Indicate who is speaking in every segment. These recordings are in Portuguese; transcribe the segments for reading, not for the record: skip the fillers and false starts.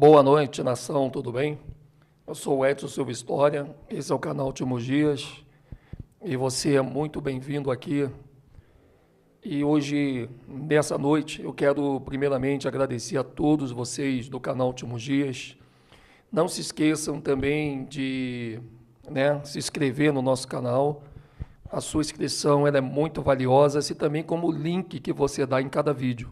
Speaker 1: Boa noite, nação, tudo bem? Eu sou o Edson Silva História, esse é o canal Últimos Dias e você é muito bem-vindo aqui. E hoje, nessa noite, eu quero primeiramente agradecer a todos vocês do canal Últimos Dias. Não se esqueçam também de se inscrever no nosso canal. A sua inscrição ela é muito valiosa, assim também como o link que você dá em cada vídeo.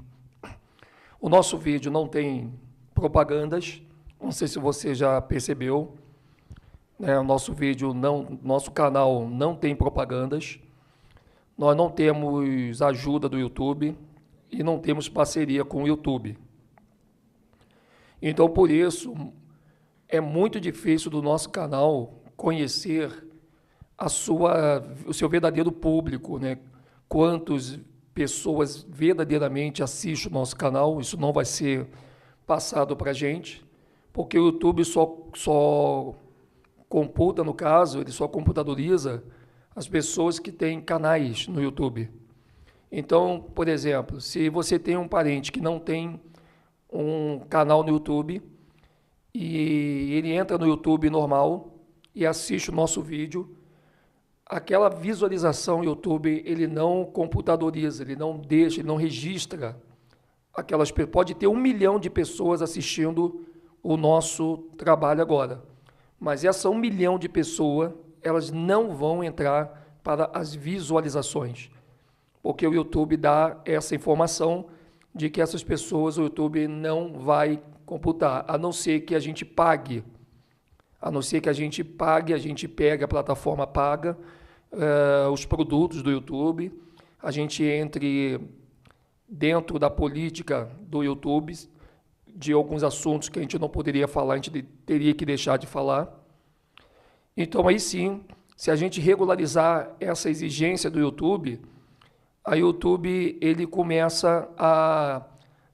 Speaker 1: O nosso vídeo não tem propagandas, não sei se você já percebeu, o nosso vídeo nosso canal não tem propagandas, nós não temos ajuda do YouTube e não temos parceria com o YouTube. Então, por isso, é muito difícil do nosso canal conhecer o seu verdadeiro público, Quantas pessoas verdadeiramente assistem o nosso canal, isso não vai ser passado para a gente, porque o YouTube só computa, no caso, ele só computadoriza as pessoas que têm canais no YouTube. Então, por exemplo, se você tem um parente que não tem um canal no YouTube e ele entra no YouTube normal e assiste o nosso vídeo, aquela visualização YouTube, ele não computadoriza, ele não deixa, ele não registra aquelas pessoas. Pode ter 1 milhão de pessoas assistindo o nosso trabalho agora, mas essa 1 milhão de pessoas, elas não vão entrar para as visualizações, porque o YouTube dá essa informação de que essas pessoas o YouTube não vai computar, a não ser que a gente pague. A não ser que a gente pague, a gente pega, a plataforma paga os produtos do YouTube, a gente entre dentro da política do YouTube, de alguns assuntos que a gente não poderia falar, a gente teria que deixar de falar. Então, aí sim, se a gente regularizar essa exigência do YouTube, a YouTube ele começa a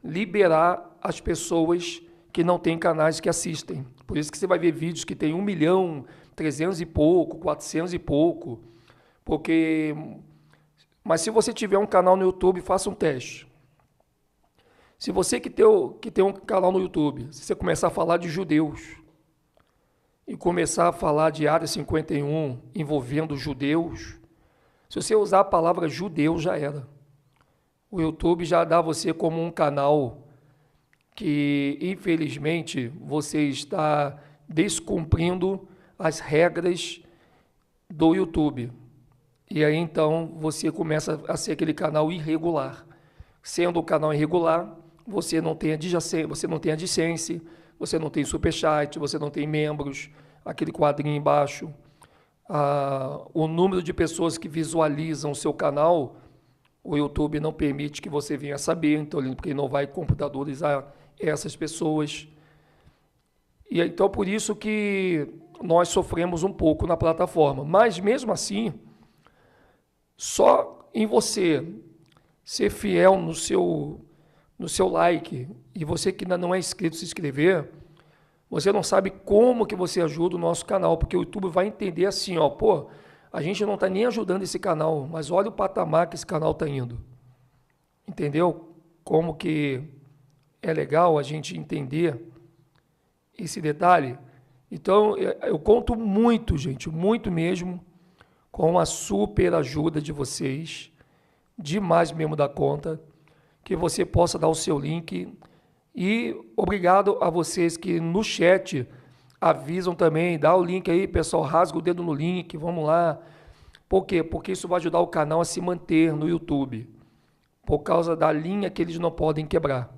Speaker 1: liberar as pessoas que não têm canais que assistem. Por isso que você vai ver vídeos que tem 1 milhão, 300 e pouco, 400 e pouco, Mas se você tiver um canal no YouTube, faça um teste. Se você que tem um canal no YouTube, se você começar a falar de judeus e começar a falar de Área 51 envolvendo judeus, se você usar a palavra judeu, já era. O YouTube já dá você como um canal que, infelizmente, você está descumprindo as regras do YouTube. E aí, então, você começa a ser aquele canal irregular. Sendo o canal irregular, você não tem adjacência, você não tem superchat, você não tem membros, aquele quadrinho embaixo. O número de pessoas que visualizam o seu canal, o YouTube não permite que você venha saber, então, porque ele não vai computadorizar essas pessoas. E então, por isso que nós sofremos um pouco na plataforma. Mas, mesmo assim, só em você ser fiel no seu like e você que ainda não é inscrito se inscrever, você não sabe como que você ajuda o nosso canal, porque o YouTube vai entender assim, a gente não está nem ajudando esse canal, mas olha o patamar que esse canal está indo. Entendeu? Como que é legal a gente entender esse detalhe. Então, eu conto muito, gente, muito mesmo, com a super ajuda de vocês, demais mesmo da conta, que você possa dar o seu link. E obrigado a vocês que no chat avisam também, dá o link aí, pessoal, rasga o dedo no link, vamos lá. Por quê? Porque isso vai ajudar o canal a se manter no YouTube, por causa da linha que eles não podem quebrar.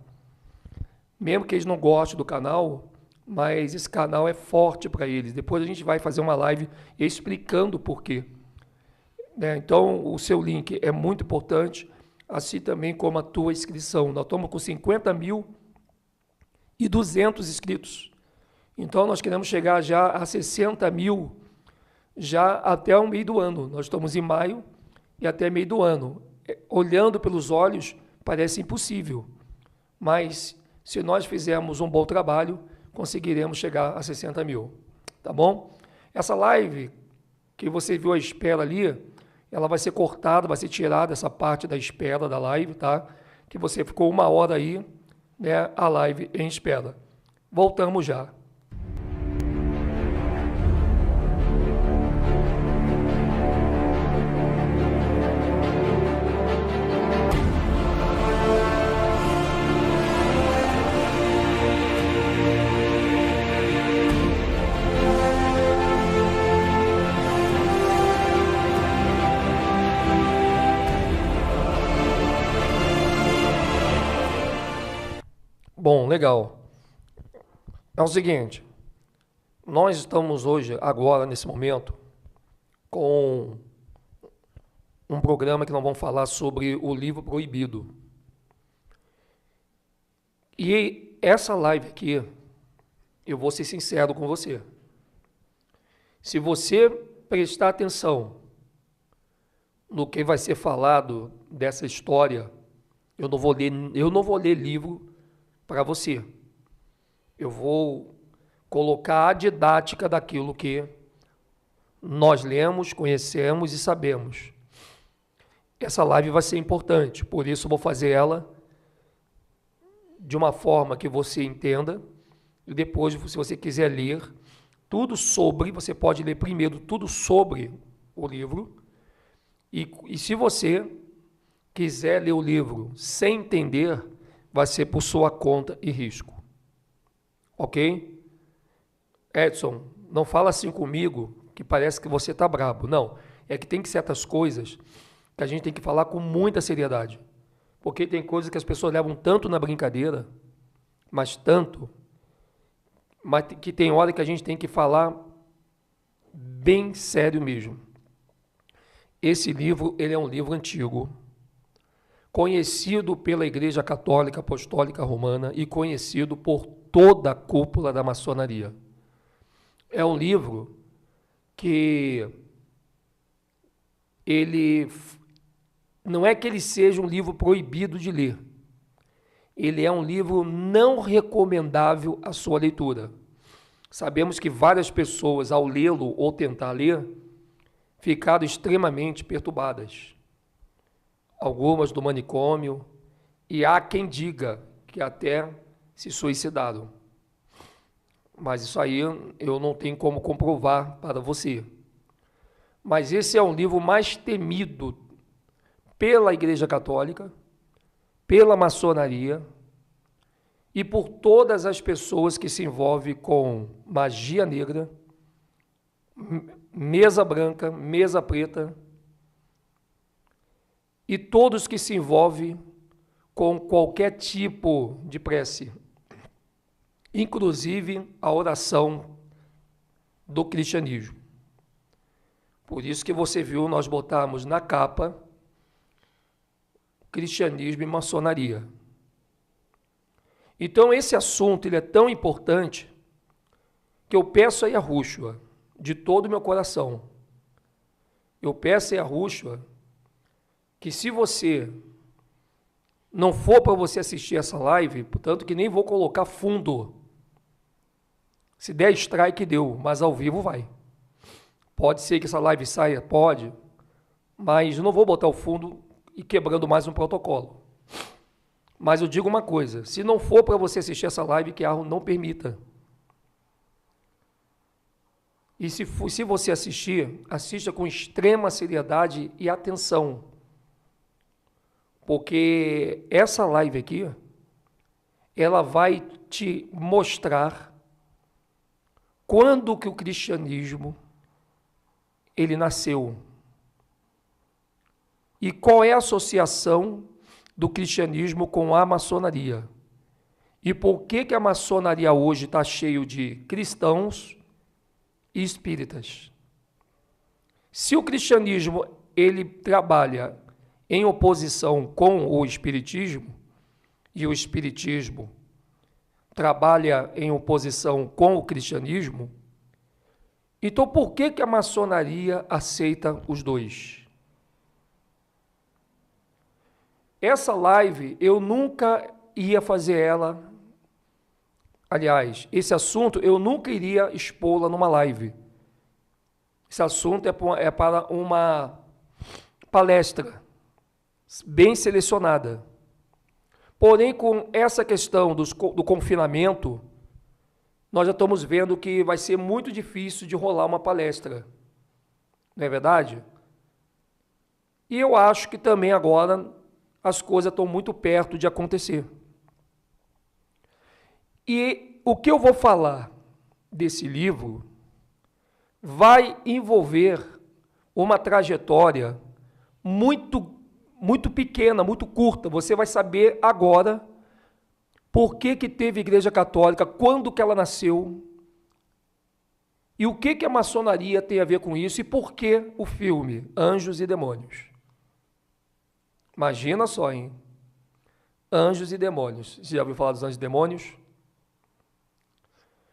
Speaker 1: Mesmo que eles não gostem do canal, mas esse canal é forte para eles. Depois a gente vai fazer uma live explicando o porquê. Então, o seu link é muito importante, assim também como a tua inscrição. Nós estamos com 50.200 inscritos. Então, nós queremos chegar já a 60 mil, já até o meio do ano. Nós estamos em maio e até meio do ano. Olhando pelos olhos, parece impossível. Mas, se nós fizermos um bom trabalho, conseguiremos chegar a 60 mil. Tá bom? Essa live que você viu a espera ali, ela vai ser cortada, vai ser tirada essa parte da espera da live, tá? Que você ficou 1 hora aí, a live em espera. Voltamos já. Bom, legal. É o seguinte, nós estamos hoje, agora, nesse momento, com um programa que nós vamos falar sobre o livro proibido. E essa live aqui, eu vou ser sincero com você. Se você prestar atenção no que vai ser falado dessa história, eu não vou ler livro para você. Eu vou colocar a didática daquilo que nós lemos, conhecemos e sabemos. Essa live vai ser importante, por isso eu vou fazer ela de uma forma que você entenda, e depois, se você quiser ler tudo sobre, você pode ler primeiro tudo sobre o livro, e se você quiser ler o livro sem entender, vai ser por sua conta e risco. Ok? Edson, não fala assim comigo, que parece que você está brabo. Não, é que tem certas coisas que a gente tem que falar com muita seriedade. Porque tem coisas que as pessoas levam tanto na brincadeira, mas que tem hora que a gente tem que falar bem sério mesmo. Esse livro, ele é um livro antigo, conhecido pela Igreja Católica Apostólica Romana e conhecido por toda a cúpula da maçonaria. É um livro que ele não é que ele seja um livro proibido de ler. Ele é um livro não recomendável à sua leitura. Sabemos que várias pessoas, ao lê-lo ou tentar ler, ficaram extremamente perturbadas. Algumas do manicômio, e há quem diga que até se suicidaram. Mas isso aí eu não tenho como comprovar para você. Mas esse é um livro mais temido pela Igreja Católica, pela maçonaria e por todas as pessoas que se envolvem com magia negra, mesa branca, mesa preta, e todos que se envolvem com qualquer tipo de prece, inclusive a oração do cristianismo. Por isso que você viu, nós botamos na capa cristianismo e maçonaria. Então esse assunto ele é tão importante que eu peço a Yahushua, de todo o meu coração, eu peço a Yahushua que se você não for para você assistir essa live, portanto que nem vou colocar fundo, se der strike deu, mas ao vivo vai. Pode ser que essa live saia, pode, mas eu não vou botar o fundo e quebrando mais um protocolo. Mas eu digo uma coisa, se não for para você assistir essa live, que a não permita. E se você assistir, assista com extrema seriedade e atenção. Porque essa live aqui, ela vai te mostrar quando que o cristianismo ele nasceu. E qual é a associação do cristianismo com a maçonaria? E por que a maçonaria hoje está cheio de cristãos e espíritas? Se o cristianismo ele trabalha em oposição com o espiritismo, e o espiritismo trabalha em oposição com o cristianismo, então por que a maçonaria aceita os dois? Essa live, eu nunca ia fazer ela, aliás, esse assunto eu nunca iria expô-la numa live. Esse assunto é para uma palestra bem selecionada. Porém, com essa questão do confinamento, nós já estamos vendo que vai ser muito difícil de rolar uma palestra. Não é verdade? E eu acho que também agora as coisas estão muito perto de acontecer. E o que eu vou falar desse livro vai envolver uma trajetória muito pequena, muito curta. Você vai saber agora por que teve Igreja Católica, quando que ela nasceu, e o que a maçonaria tem a ver com isso, e por que o filme Anjos e Demônios. Imagina só, hein? Anjos e Demônios. Você já ouviu falar dos Anjos e Demônios?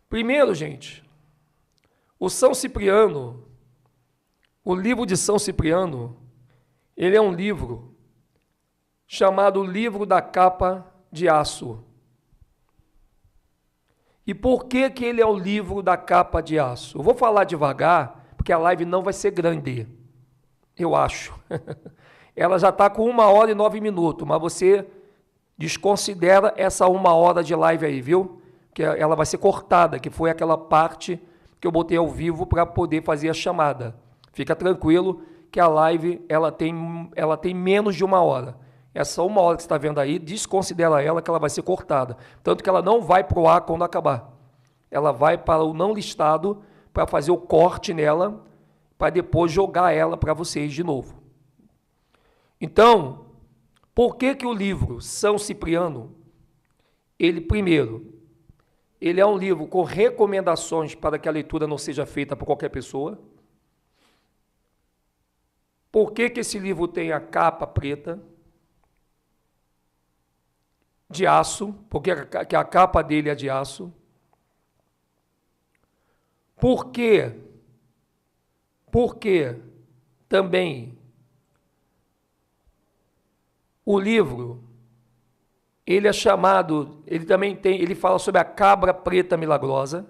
Speaker 1: Primeiro, gente, o São Cipriano, o livro de São Cipriano, ele é um livro chamado Livro da Capa de Aço. E por que ele é o livro da capa de aço? Eu vou falar devagar, porque a live não vai ser grande, eu acho. Ela já está com 1h09, mas você desconsidera essa 1 hora de live aí, viu? Que ela vai ser cortada, que foi aquela parte que eu botei ao vivo para poder fazer a chamada. Fica tranquilo que a live ela tem menos de 1 hora. Essa 1 hora que você está vendo aí, desconsidera ela que ela vai ser cortada. Tanto que ela não vai para o ar quando acabar. Ela vai para o não listado para fazer o corte nela, para depois jogar ela para vocês de novo. Então, por que o livro São Cipriano, primeiro, ele é um livro com recomendações para que a leitura não seja feita por qualquer pessoa? Por que esse livro tem a capa preta? De aço, porque a capa dele é de aço. Por quê? Porque também o livro, ele é chamado, ele fala sobre a cabra preta milagrosa.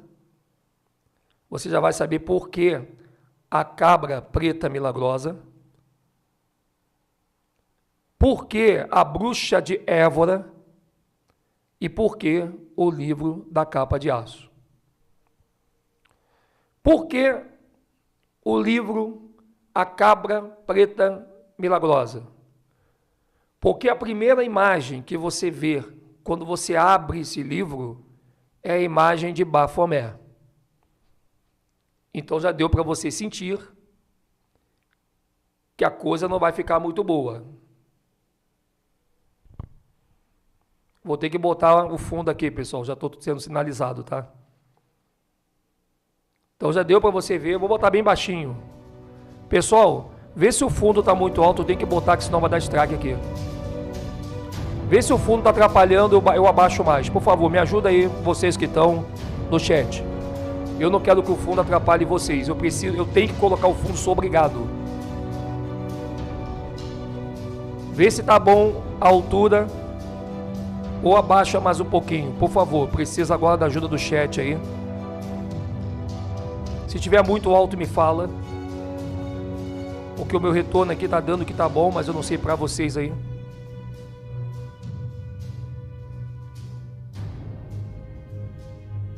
Speaker 1: Você já vai saber por que a cabra preta milagrosa. Por que a bruxa de Évora? E por que o livro da capa de aço? Por que o livro A Cabra Preta Milagrosa? Porque a primeira imagem que você vê quando você abre esse livro é a imagem de Bafomé. Então já deu para você sentir que a coisa não vai ficar muito boa. Vou ter que botar o fundo aqui, pessoal. Já estou sendo sinalizado, tá? Então já deu para você ver. Eu vou botar bem baixinho. Pessoal, vê se o fundo está muito alto. Eu tenho que botar, que senão vai dar strike aqui. Vê se o fundo está atrapalhando. Eu abaixo mais. Por favor, me ajuda aí, vocês que estão no chat. Eu não quero que o fundo atrapalhe vocês. Eu tenho que colocar o fundo, sou obrigado. Vê se está bom a altura. Ou abaixa mais um pouquinho, por favor. Precisa agora da ajuda do chat aí. Se tiver muito alto, me fala. Porque o meu retorno aqui tá dando que tá bom, mas eu não sei para vocês aí.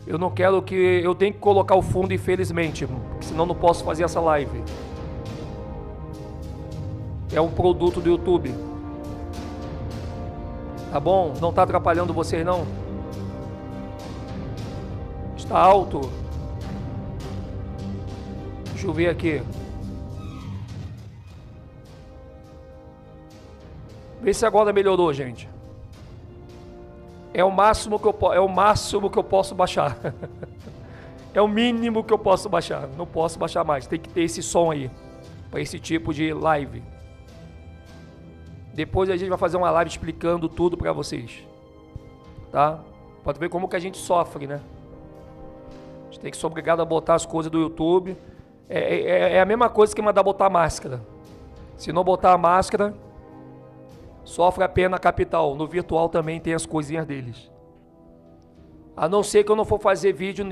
Speaker 1: Eu não quero que... Eu tenho que colocar o fundo, infelizmente. Senão não posso fazer essa live. É um produto do YouTube. Tá bom? Não está atrapalhando vocês, não? Está alto? Deixa eu ver aqui. Vê se agora melhorou, gente. É o máximo que eu posso baixar. É o mínimo que eu posso baixar. Não posso baixar mais. Tem que ter esse som aí. Para esse tipo de live. Depois a gente vai fazer uma live explicando tudo para vocês. Tá? Pode ver como que a gente sofre, né? A gente tem que ser obrigado a botar as coisas do YouTube. É a mesma coisa que mandar botar máscara. Se não botar a máscara, sofre a pena capital. No virtual também tem as coisinhas deles. A não ser que eu não for fazer vídeo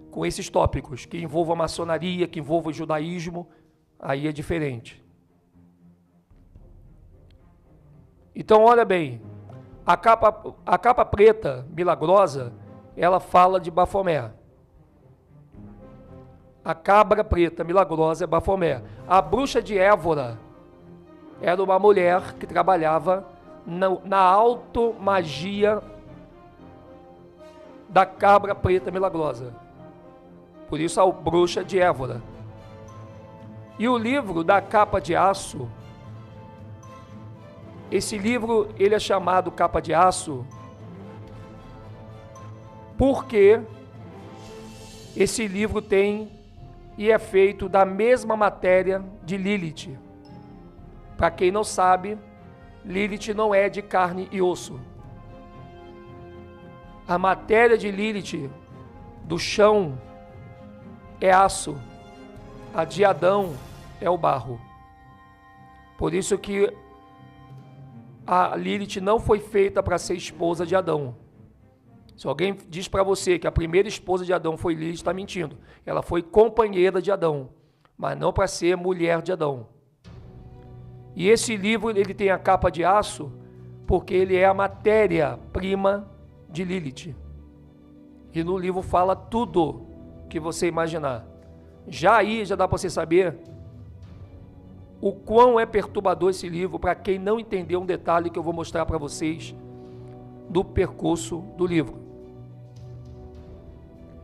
Speaker 1: com esses tópicos, que envolvam a maçonaria, que envolvam o judaísmo, aí é diferente. Então, olha bem, a capa preta milagrosa, ela fala de Bafomé. A cabra preta milagrosa é Bafomé. A bruxa de Évora era uma mulher que trabalhava na automagia da cabra preta milagrosa. Por isso a bruxa de Évora. E o livro da capa de aço, esse livro ele é chamado capa de aço porque esse livro tem e é feito da mesma matéria de Lilith. Para quem não sabe, Lilith não é de carne e osso. A matéria de Lilith, do chão, é aço. A de Adão é o barro. Por isso que a Lilith não foi feita para ser esposa de Adão. Se alguém diz para você que a primeira esposa de Adão foi Lilith, está mentindo. Ela foi companheira de Adão, mas não para ser mulher de Adão. E esse livro ele tem a capa de aço porque ele é a matéria-prima de Lilith. E no livro fala tudo que você imaginar. Já aí já dá para você saber o quão é perturbador esse livro para quem não entendeu um detalhe que eu vou mostrar para vocês do percurso do livro.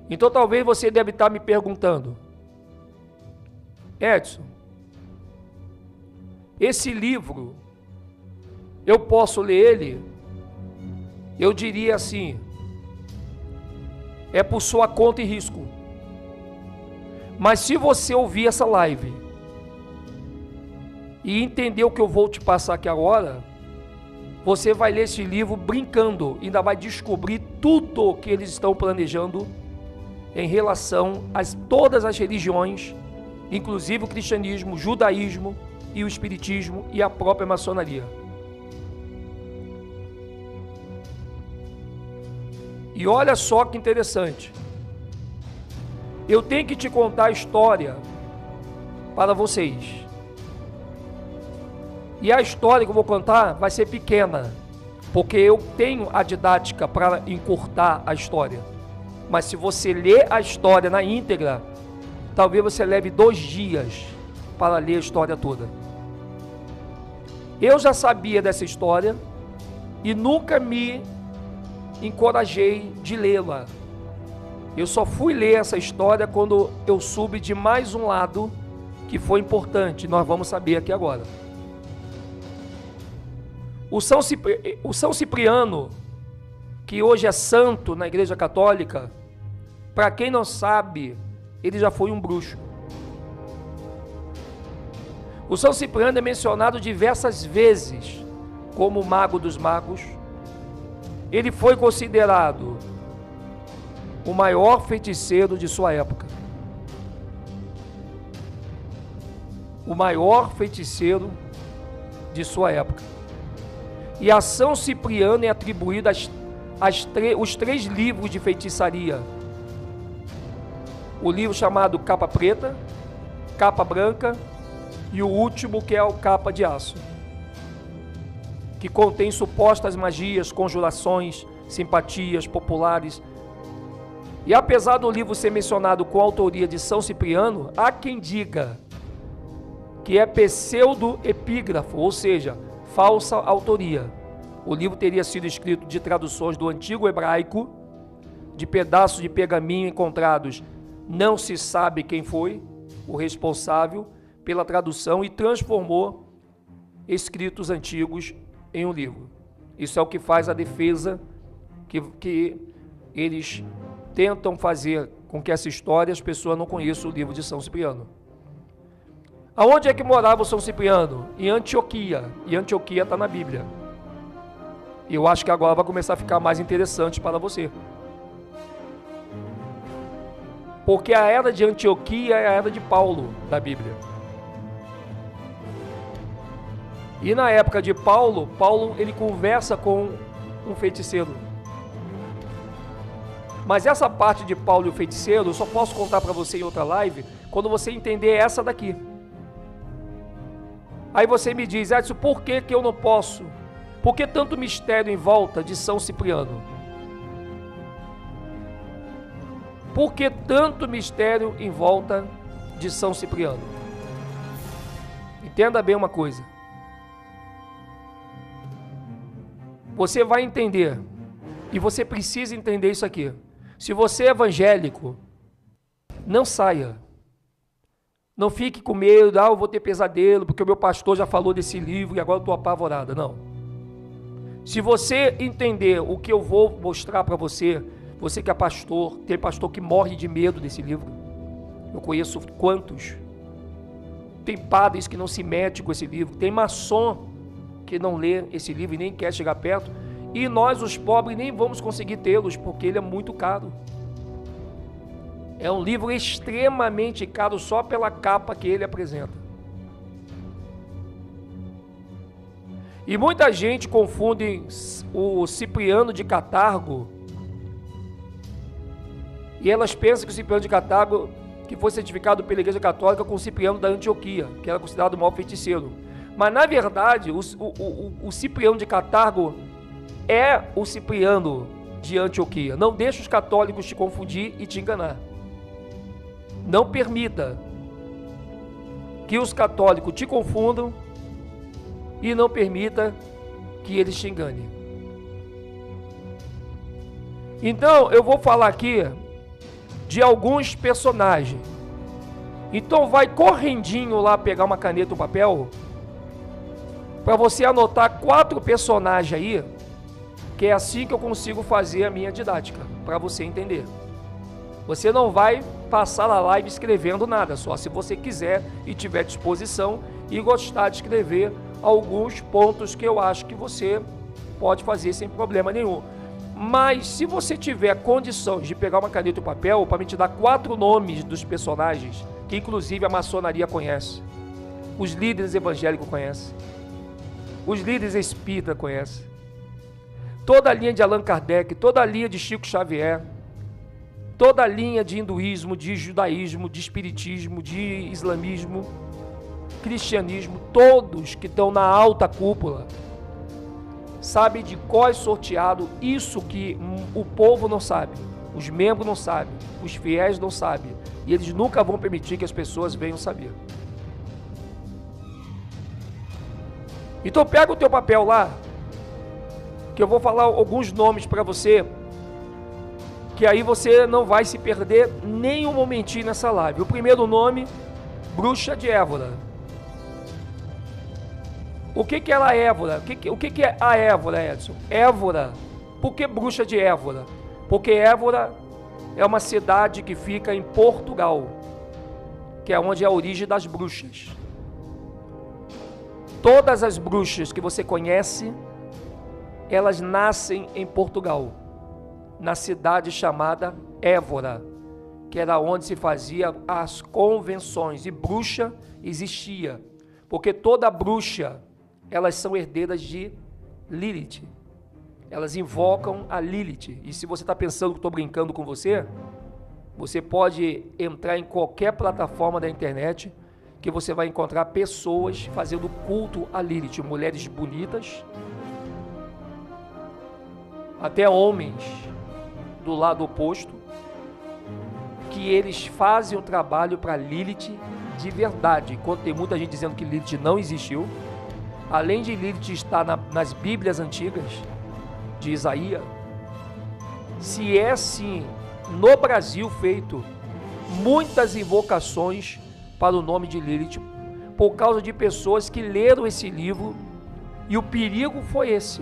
Speaker 1: Então talvez você deve estar me perguntando, Edson, esse livro, eu posso ler ele? Eu diria assim, é por sua conta e risco. Mas se você ouvir essa live e entender o que eu vou te passar aqui agora, você vai ler esse livro brincando, ainda vai descobrir tudo o que eles estão planejando em relação a todas as religiões, inclusive o cristianismo, o judaísmo e o espiritismo e a própria maçonaria. E olha só que interessante. Eu tenho que te contar a história para vocês. E a história que eu vou contar vai ser pequena, porque eu tenho a didática para encurtar a história. Mas se você ler a história na íntegra, talvez você leve 2 dias para ler a história toda. Eu já sabia dessa história e nunca me encorajei de lê-la. Eu só fui ler essa história quando eu soube de mais um lado que foi importante, nós vamos saber aqui agora. O São Cipriano, que hoje é santo na Igreja Católica, para quem não sabe, ele já foi um bruxo. O São Cipriano é mencionado diversas vezes como o mago dos magos. Ele foi considerado o maior feiticeiro de sua época. O maior feiticeiro de sua época. E a São Cipriano é atribuída os 3 livros de feitiçaria. O livro chamado Capa Preta, Capa Branca e o último que é o Capa de Aço, que contém supostas magias, conjurações, simpatias populares. E apesar do livro ser mencionado com a autoria de São Cipriano, há quem diga que é pseudo-epígrafo, ou seja, falsa autoria. O livro teria sido escrito de traduções do antigo hebraico, de pedaços de pergaminho encontrados. Não se sabe quem foi o responsável pela tradução e transformou escritos antigos em um livro. Isso é o que faz a defesa que eles tentam fazer com que essa história as pessoas não conheçam o livro de São Cipriano. Aonde é que morava o São Cipriano? Em Antioquia. E Antioquia está na Bíblia. E eu acho que agora vai começar a ficar mais interessante para você. Porque a era de Antioquia é a era de Paulo da Bíblia. E na época de Paulo, ele conversa com um feiticeiro. Mas essa parte de Paulo e o feiticeiro, eu só posso contar para você em outra live, quando você entender essa daqui. Aí você me diz, Edson, por que eu não posso? Por que tanto mistério em volta de São Cipriano? Por que tanto mistério em volta de São Cipriano? Entenda bem uma coisa. Você vai entender, e você precisa entender isso aqui. Se você é evangélico, não saia. Não fique com medo, eu vou ter pesadelo, porque o meu pastor já falou desse livro e agora eu estou apavorada. Não. Se você entender o que eu vou mostrar para você, você que é pastor, tem pastor que morre de medo desse livro. Eu conheço quantos. Tem padres que não se metem com esse livro, tem maçom que não lê esse livro e nem quer chegar perto, e nós, os pobres, nem vamos conseguir tê-los, porque ele é muito caro. É um livro extremamente caro só pela capa que ele apresenta. E muita gente confunde o Cipriano de Catargo, e elas pensam que o Cipriano de Catargo, que foi certificado pela Igreja Católica, com o Cipriano da Antioquia, que era considerado o maior feiticeiro. Mas, na verdade, o Cipriano de Catargo é o Cipriano de Antioquia. Não deixe os católicos te confundir e te enganar. Não permita que os católicos te confundam e não permita que eles te enganem. Então, eu vou falar aqui de alguns personagens. Então, vai correndinho lá pegar uma caneta e um papel para você anotar 4 personagens aí, que é assim que eu consigo fazer a minha didática, para você entender. Você não vai passar a live escrevendo nada, só se você quiser e tiver disposição e gostar de escrever alguns pontos que eu acho que você pode fazer sem problema nenhum. Mas se você tiver condições de pegar uma caneta e um papel para me te dar 4 nomes dos personagens, que inclusive a maçonaria conhece, os líderes evangélicos conhecem, os líderes espíritas conhecem, toda a linha de Allan Kardec, toda a linha de Chico Xavier, toda a linha de hinduísmo, de judaísmo, de espiritismo, de islamismo, cristianismo, todos que estão na alta cúpula, sabem de cor sorteado isso que o povo não sabe, os membros não sabem, os fiéis não sabem, e eles nunca vão permitir que as pessoas venham saber. Então pega o teu papel lá, que eu vou falar alguns nomes para você, que aí você não vai se perder nem um momentinho nessa live. O primeiro nome, Bruxa de Évora. O que ela é Évora? O que é a Évora, Edson? Évora. Por que Bruxa de Évora? Porque Évora é uma cidade que fica em Portugal, que é onde é a origem das bruxas. Todas as bruxas que você conhece, elas nascem em Portugal, na cidade chamada Évora, que era onde se fazia as convenções, e bruxa existia, porque toda bruxa, elas são herdeiras de Lilith, elas invocam a Lilith, e se você está pensando que estou brincando com você, você pode entrar em qualquer plataforma da internet, que você vai encontrar pessoas fazendo culto a Lilith, mulheres bonitas, até homens do lado oposto, que eles fazem o trabalho para Lilith de verdade, enquanto tem muita gente dizendo que Lilith não existiu. Além de Lilith estar nas Bíblias antigas de Isaías, se é sim no Brasil feito muitas invocações para o nome de Lilith, por causa de pessoas que leram esse livro, e o perigo foi esse.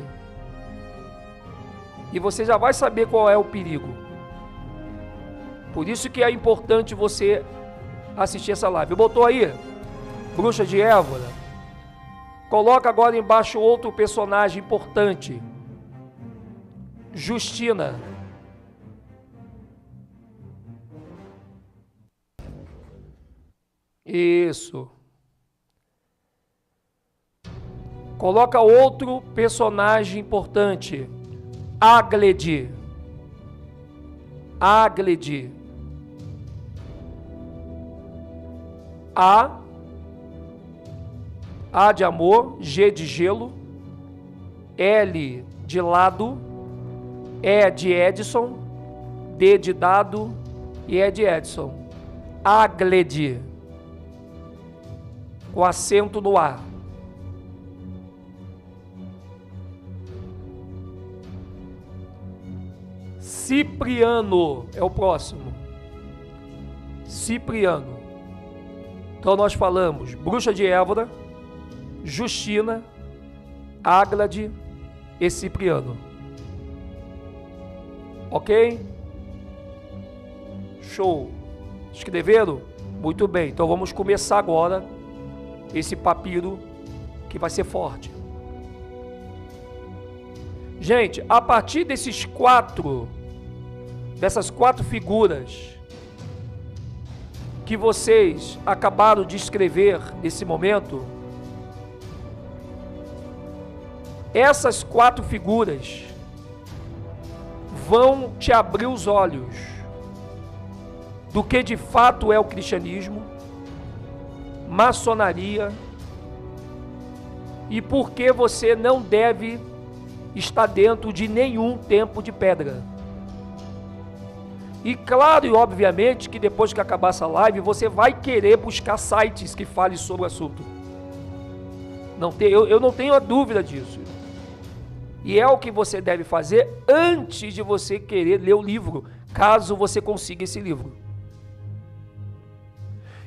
Speaker 1: E você já vai saber qual é o perigo. Por isso que é importante você assistir essa live. Botou aí? Bruxa de Évora. Coloca agora embaixo outro personagem importante. Justina. Isso. Coloca outro personagem importante. Áglede. Áglede. A de amor, G de gelo, L de lado, E de Edson, D de dado, e é de Edson. Áglede, com acento no A. Cipriano é o próximo. Cipriano. Então nós falamos Bruxa de Évora, Justina, Áglade e Cipriano. Ok? Show. Escreveram? Muito bem. Então vamos começar agora esse papiro que vai ser forte. Gente, a partir dessas quatro figuras que vocês acabaram de escrever nesse momento, essas 4 figuras vão te abrir os olhos do que de fato é o cristianismo, maçonaria e por que você não deve estar dentro de nenhum templo de pedra. E claro e obviamente que depois que acabar essa live, você vai querer buscar sites que falem sobre o assunto. Eu não tenho a dúvida disso. E é o que você deve fazer antes de você querer ler o livro, caso você consiga esse livro.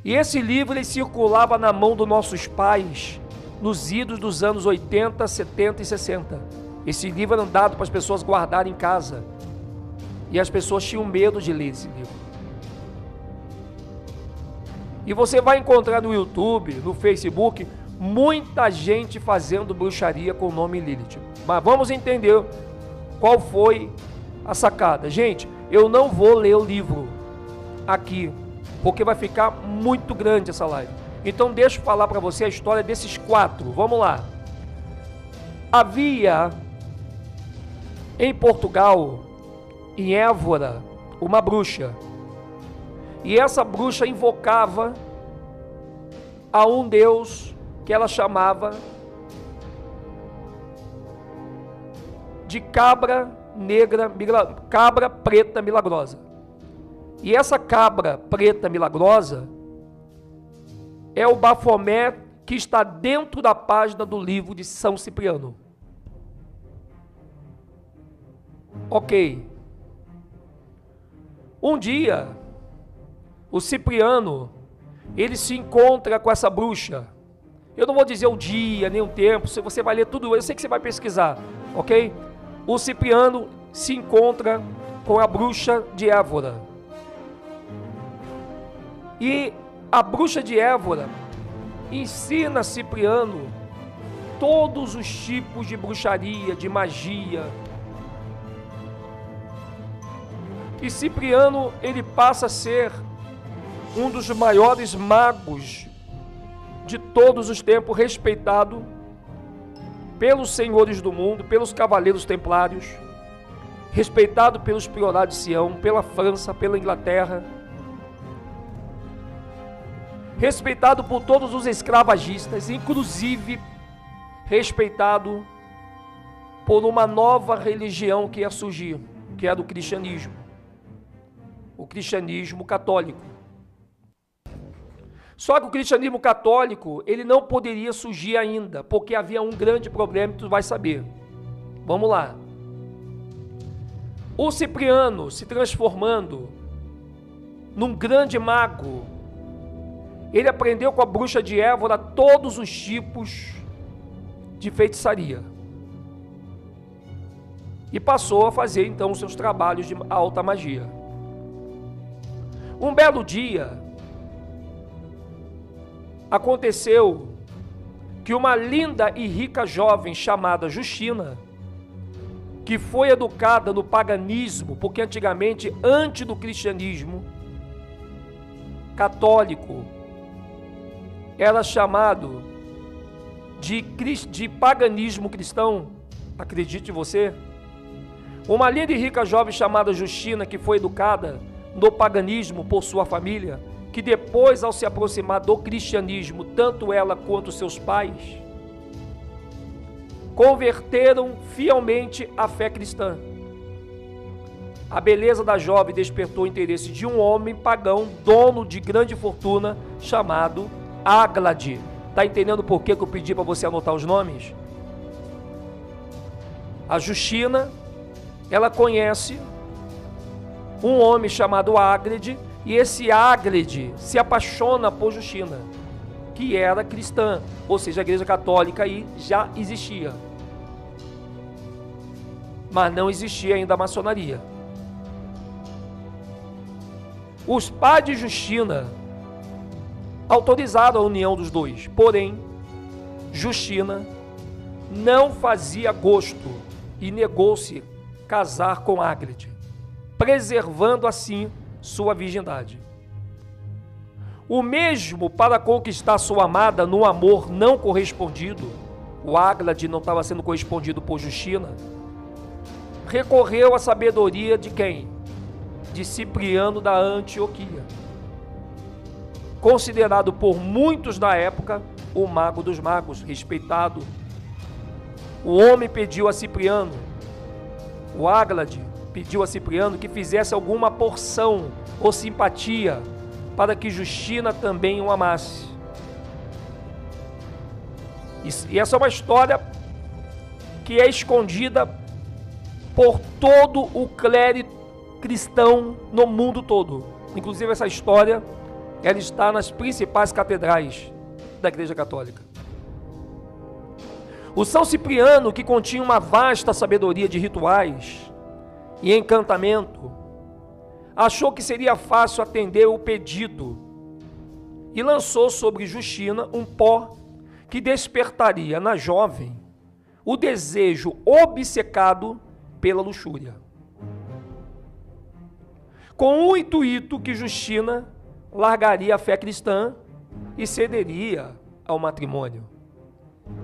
Speaker 1: E esse livro ele circulava na mão dos nossos pais nos idos dos anos 80, 70 e 60. Esse livro era dado para as pessoas guardarem em casa. E as pessoas tinham medo de ler esse livro. E você vai encontrar no YouTube, no Facebook, muita gente fazendo bruxaria com o nome Lilith. Mas vamos entender qual foi a sacada. Gente, eu não vou ler o livro aqui, porque vai ficar muito grande essa live. Então deixa eu falar para você a história desses 4. Vamos lá. Havia em Portugal, em Évora, uma bruxa. E essa bruxa invocava a um deus que ela chamava de cabra negra, cabra preta milagrosa. E essa cabra preta milagrosa é o Bafomé que está dentro da página do livro de São Cipriano. Ok. Um dia, o Cipriano, ele se encontra com essa bruxa. Eu não vou dizer o dia, nem o tempo, você vai ler tudo, eu sei que você vai pesquisar, ok? O Cipriano se encontra com a bruxa de Évora. E a bruxa de Évora ensina a Cipriano todos os tipos de bruxaria, de magia. E Cipriano, ele passa a ser um dos maiores magos de todos os tempos, respeitado pelos senhores do mundo, pelos cavaleiros templários, respeitado pelos priorados de Sião, pela França, pela Inglaterra, respeitado por todos os escravagistas, inclusive respeitado por uma nova religião que ia surgir, que era o cristianismo. O cristianismo católico. Só que o cristianismo católico, ele não poderia surgir ainda, porque havia um grande problema que tu vai saber. Vamos lá. O Cipriano se transformando num grande mago, ele aprendeu com a bruxa de Évora todos os tipos de feitiçaria. E passou a fazer então os seus trabalhos de alta magia. Um belo dia, aconteceu que uma linda e rica jovem chamada Justina, que foi educada no paganismo, porque antigamente, antes do cristianismo católico, era chamado de paganismo cristão, acredite você, uma linda e rica jovem chamada Justina, que foi educada no paganismo por sua família, que depois, ao se aproximar do cristianismo, tanto ela quanto seus pais, converteram fielmente à fé cristã. A beleza da jovem despertou o interesse de um homem pagão, dono de grande fortuna, chamado Áglade. Está entendendo por que eu pedi para você anotar os nomes? A Justina, ela conhece um homem chamado Áglade, e esse Áglade se apaixona por Justina, que era cristã, ou seja, a igreja católica aí já existia. Mas não existia ainda a maçonaria. Os pais de Justina autorizaram a união dos dois, porém, Justina não fazia gosto e negou-se casar com Áglade, preservando assim sua virgindade. O mesmo para conquistar sua amada no amor não correspondido, o Áglade não estava sendo correspondido por Justina, recorreu à sabedoria de quem? De Cipriano da Antioquia, considerado por muitos da época o mago dos magos, respeitado. O homem pediu a Cipriano, o Áglade pediu a Cipriano que fizesse alguma porção ou simpatia para que Justina também o amasse. E essa é uma história que é escondida por todo o clero cristão no mundo todo. Inclusive essa história, ela está nas principais catedrais da Igreja Católica. O São Cipriano, que continha uma vasta sabedoria de rituais e encantamento, achou que seria fácil atender o pedido e lançou sobre Justina um pó que despertaria na jovem o desejo obcecado pela luxúria, com o intuito que Justina largaria a fé cristã e cederia ao matrimônio.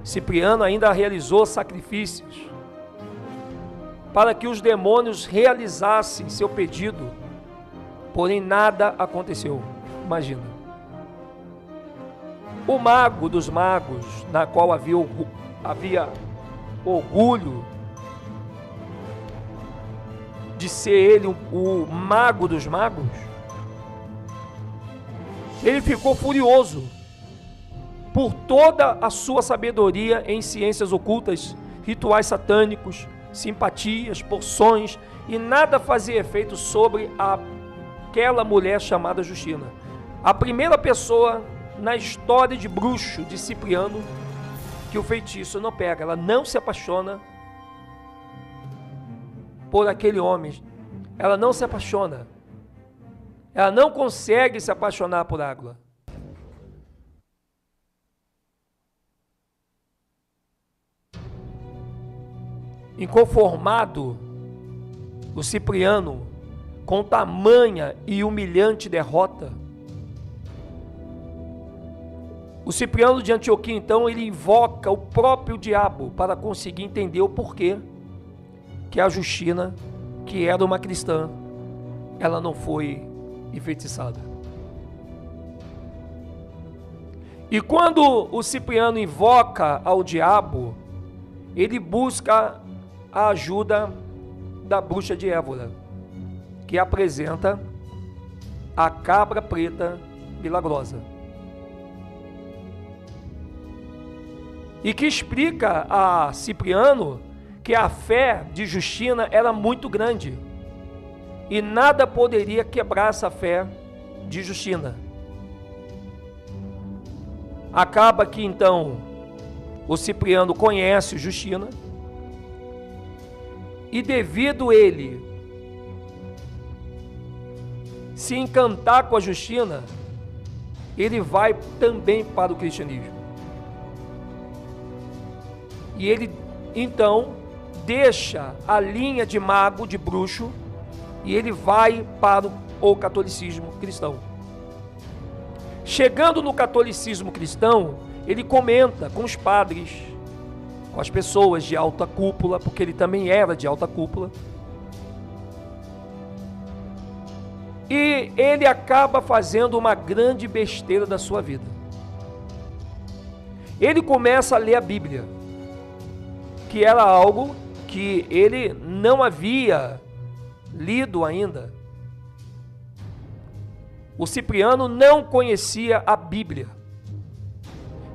Speaker 1: Cipriano ainda realizou sacrifícios para que os demônios realizassem seu pedido, porém nada aconteceu. Imagina. O mago dos magos, na qual havia orgulho de ser ele o mago dos magos, ele ficou furioso por toda a sua sabedoria em ciências ocultas, rituais satânicos, simpatias, porções, e nada fazia efeito sobre aquela mulher chamada Justina. A primeira pessoa na história de bruxo de Cipriano que o feitiço não pega, ela não se apaixona por aquele homem, ela não se apaixona, ela não consegue se apaixonar por Água. Inconformado, o Cipriano, com tamanha e humilhante derrota, o Cipriano de Antioquia, então, ele invoca o próprio diabo para conseguir entender o porquê que a Justina, que era uma cristã, ela não foi enfeitiçada. E quando o Cipriano invoca ao diabo, ele busca a ajuda da bruxa de Évora, que apresenta a cabra preta milagrosa, e que explica a Cipriano que a fé de Justina era muito grande e nada poderia quebrar essa fé de Justina. Acaba que então o Cipriano conhece Justina e, devido ele se encantar com a Justina, ele vai também para o cristianismo. E ele então deixa a linha de mago, de bruxo, e ele vai para o catolicismo cristão. Chegando no catolicismo cristão, ele comenta com os padres, com as pessoas de alta cúpula, porque ele também era de alta cúpula, e ele acaba fazendo uma grande besteira da sua vida. Ele começa a ler a Bíblia, que era algo que ele não havia lido ainda. O Cipriano não conhecia a Bíblia.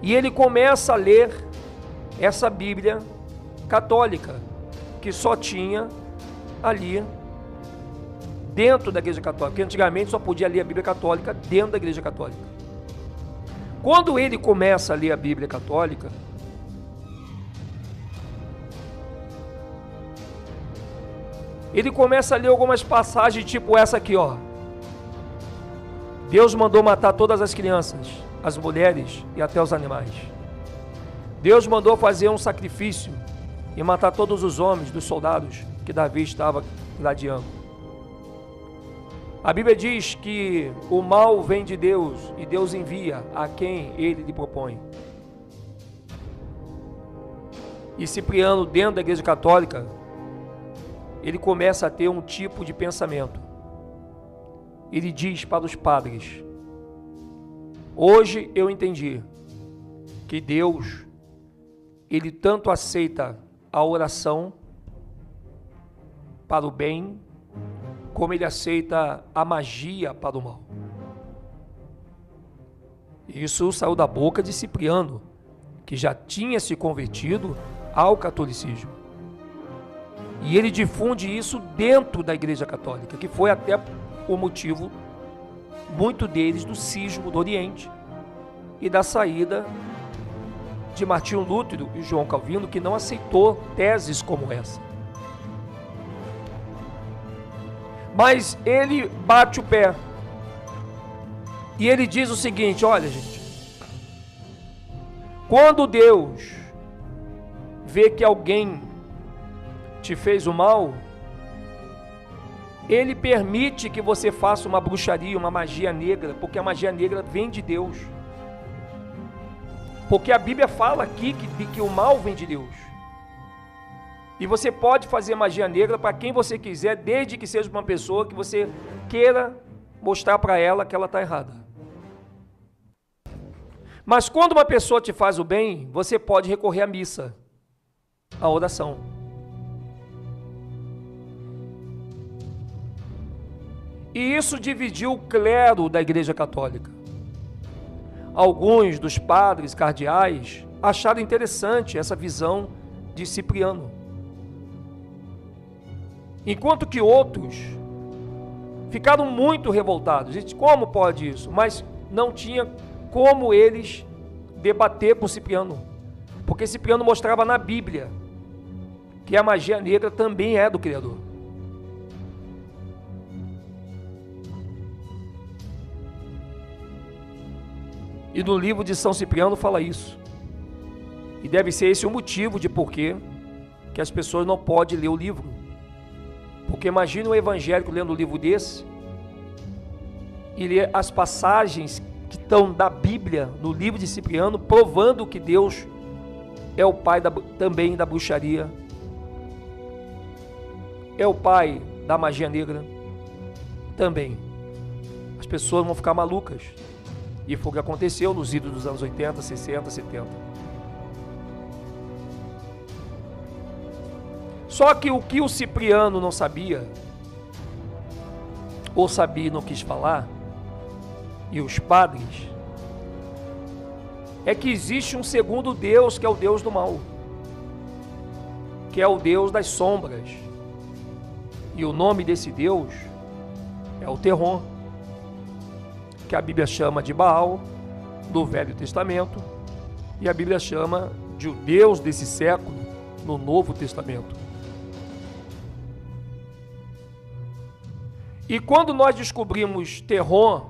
Speaker 1: E ele começa a ler essa Bíblia católica, que só tinha ali dentro da Igreja Católica, porque antigamente só podia ler a Bíblia Católica dentro da Igreja Católica. Quando ele começa a ler a Bíblia Católica, ele começa a ler algumas passagens tipo essa aqui, ó. Deus mandou matar todas as crianças, as mulheres e até os animais. Deus mandou fazer um sacrifício e matar todos os homens dos soldados que Davi estava gladiando. A Bíblia diz que o mal vem de Deus e Deus envia a quem ele lhe propõe. E Cipriano, dentro da Igreja Católica, ele começa a ter um tipo de pensamento. Ele diz para os padres: hoje eu entendi que Deus, ele tanto aceita a oração para o bem, como ele aceita a magia para o mal. Isso saiu da boca de Cipriano, que já tinha se convertido ao catolicismo. E ele difunde isso dentro da Igreja Católica, que foi até o motivo, muito deles, do cisma do Oriente e da saída de Martinho Lutero e João Calvino, que não aceitou teses como essa. Mas ele bate o pé e ele diz o seguinte: olha, gente, quando Deus vê que alguém te fez o mal, ele permite que você faça uma bruxaria, uma magia negra, porque a magia negra vem de Deus. Porque a Bíblia fala aqui que o mal vem de Deus. E você pode fazer magia negra para quem você quiser, desde que seja uma pessoa que você queira mostrar para ela que ela está errada. Mas quando uma pessoa te faz o bem, você pode recorrer à missa, à oração. E isso dividiu o clero da Igreja Católica. Alguns dos padres cardeais acharam interessante essa visão de Cipriano, enquanto que outros ficaram muito revoltados. Gente, como pode isso? Mas não tinha como eles debater com Cipriano, porque Cipriano mostrava na Bíblia que a magia negra também é do Criador. E no livro de São Cipriano fala isso. E deve ser esse o motivo de porquê que as pessoas não podem ler o livro. Porque imagina um evangélico lendo um livro desse e ler as passagens que estão da Bíblia, no livro de Cipriano, provando que Deus é o pai também da bruxaria, é o pai da magia negra também. As pessoas vão ficar malucas. E foi o que aconteceu nos idos dos anos 80, 60, 70. Só que o que o Cipriano não sabia, ou sabia e não quis falar, e os padres, é que existe um segundo Deus, que é o Deus do mal, que é o Deus das sombras. E o nome desse Deus é o Terron, que a Bíblia chama de Baal, no Velho Testamento, e a Bíblia chama de o Deus desse século, no Novo Testamento. E quando nós descobrimos Terron,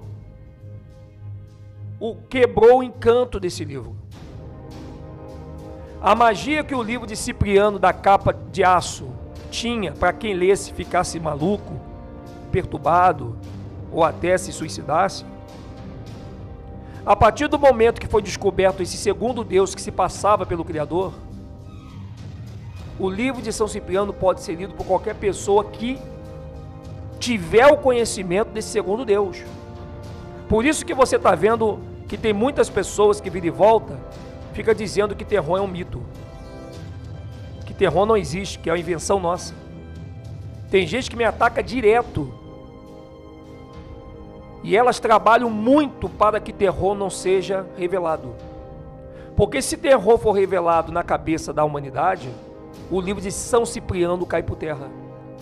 Speaker 1: quebrou o encanto desse livro. A magia que o livro de Cipriano, da capa de aço, tinha para quem lesse ficasse maluco, perturbado, ou até se suicidasse, a partir do momento que foi descoberto esse segundo Deus que se passava pelo Criador, o livro de São Cipriano pode ser lido por qualquer pessoa que tiver o conhecimento desse segundo Deus. Por isso que você está vendo que tem muitas pessoas que viram e volta, fica dizendo que Terron é um mito, que Terron não existe, que é uma invenção nossa. Tem gente que me ataca direto. E elas trabalham muito para que terror não seja revelado. Porque se terror for revelado na cabeça da humanidade, o livro de São Cipriano cai por terra.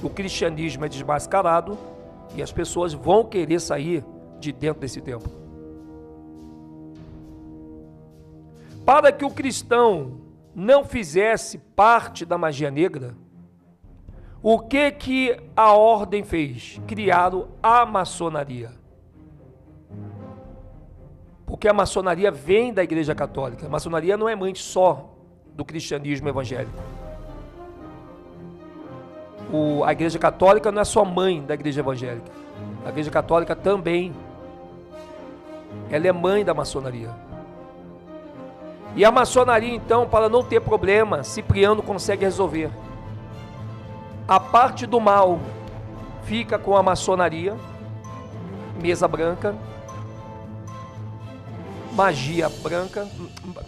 Speaker 1: O cristianismo é desmascarado e as pessoas vão querer sair de dentro desse templo. Para que o cristão não fizesse parte da magia negra, o que a ordem fez? Criaram a maçonaria. Porque a maçonaria vem da Igreja Católica. A maçonaria não é mãe só do cristianismo evangélico. A Igreja Católica não é só mãe da Igreja Evangélica. A Igreja Católica também, ela é mãe da maçonaria. E a maçonaria, então, para não ter problema, Cipriano consegue resolver. A parte do mal fica com a maçonaria, mesa branca, magia branca,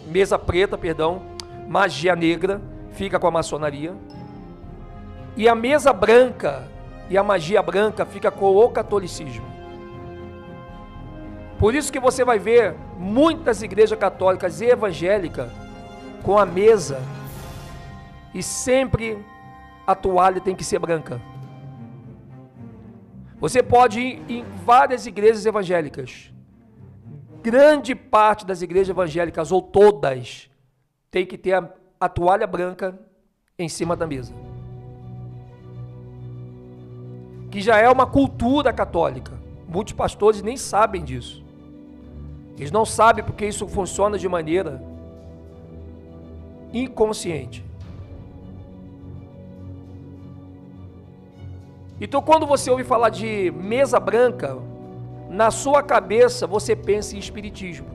Speaker 1: mesa preta, perdão, magia negra, fica com a maçonaria. E a mesa branca e a magia branca fica com o catolicismo. Por isso que você vai ver muitas igrejas católicas e evangélicas com a mesa e sempre a toalha tem que ser branca. Você pode ir em várias igrejas evangélicas. Grande parte das igrejas evangélicas, ou todas, tem que ter a toalha branca em cima da mesa. Que já é uma cultura católica. Muitos pastores nem sabem disso. Eles não sabem porque isso funciona de maneira inconsciente. Então, quando você ouve falar de mesa branca, na sua cabeça você pensa em espiritismo.